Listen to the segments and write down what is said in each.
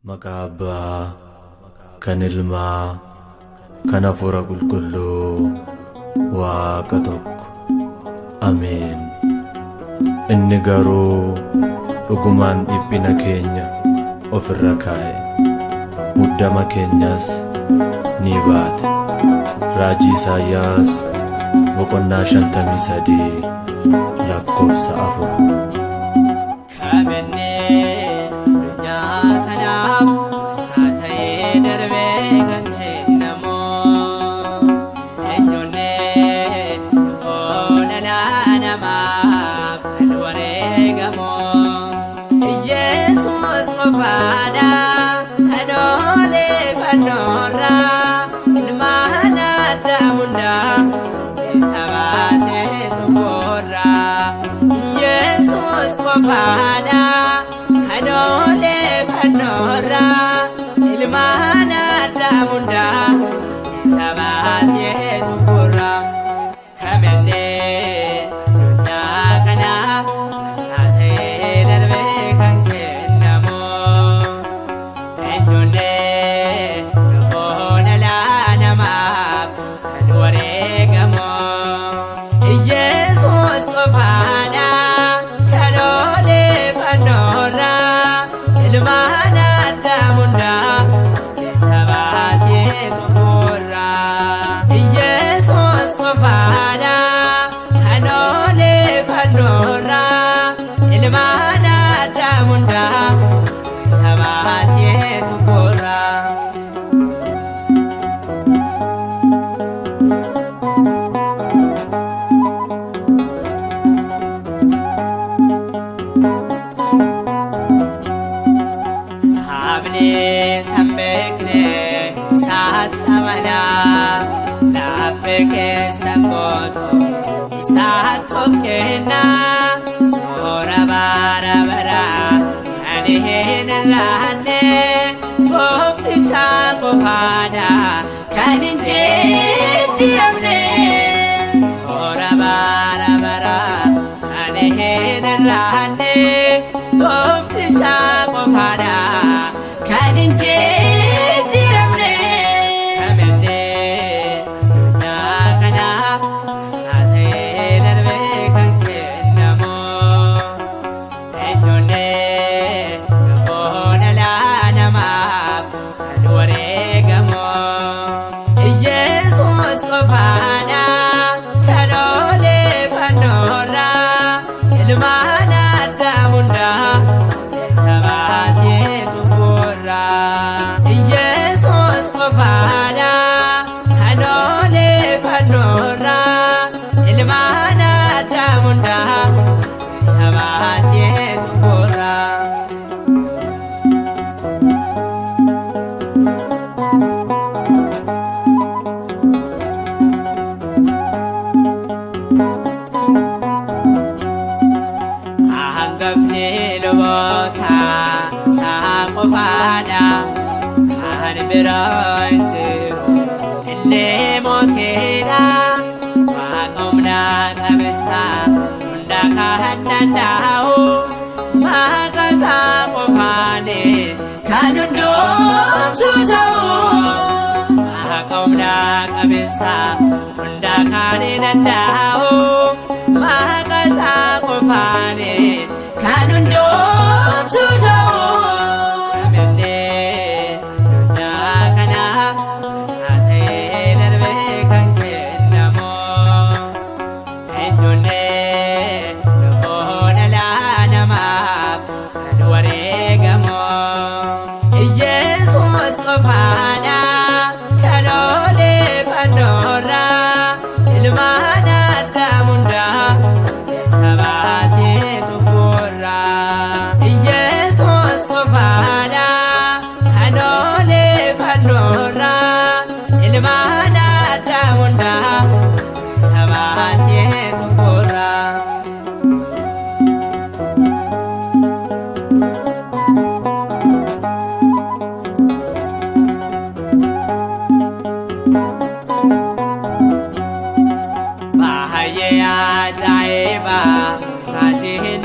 Maqaa Abbaa, kan Ilmaa, kan Hafuura Qulqulluu, Waaqa tokko. Ameen. Inni garuu dhugumaan dhiphina keenya ofirra kaa'e, muddama keenyas ni baate. Raajii Isaayyaas 53 lakkoofsa 4.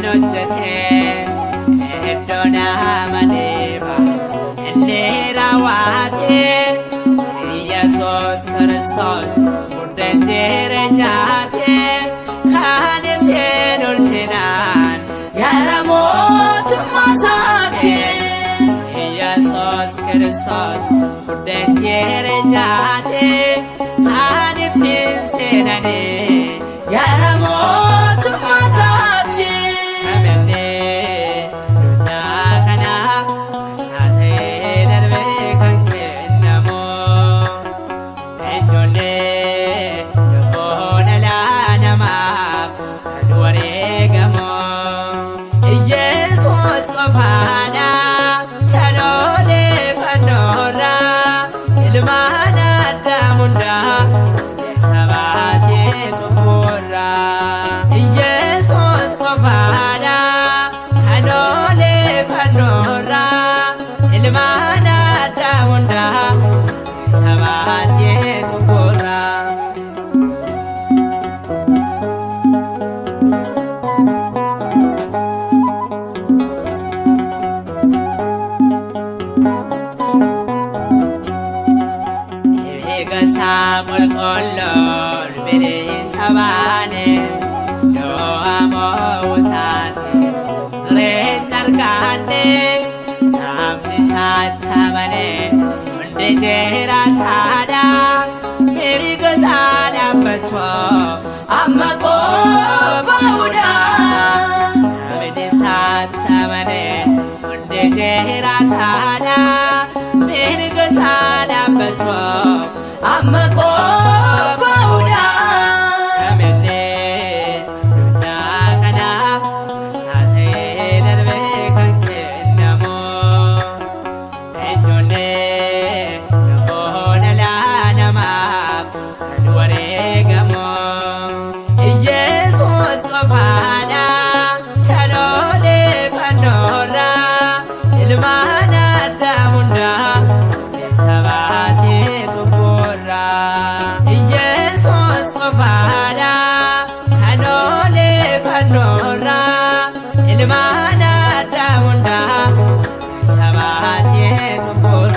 hojjete heddoon amanee ilmaan Addaam hundaa isa baasee cubburraa. Eegasaa qulqulluun bilisa baane du'a mo'uusaati tureetti argaanne namni isaatti amane hundi jiraataadha mirga isaa dhaabbachuu amma qophaa'uudha. Namni isaatti amane hundi jiraataadha mirga isaa dhaabbachuu amma qophaa'uudha. Kamillee duddaa kanaaf barsaatee darbee kan kennamu eenyunnee lubbuun dhalaa namaaf kan wareegamu Yesuus qofaadha kan odeeffannoorraa ilmaan Addaam hundaa isa baasee cubburraa. Yesuus qofaadha kan odeeffannoorraa ilmaan Addaam hundaa isa baasee cubburraa.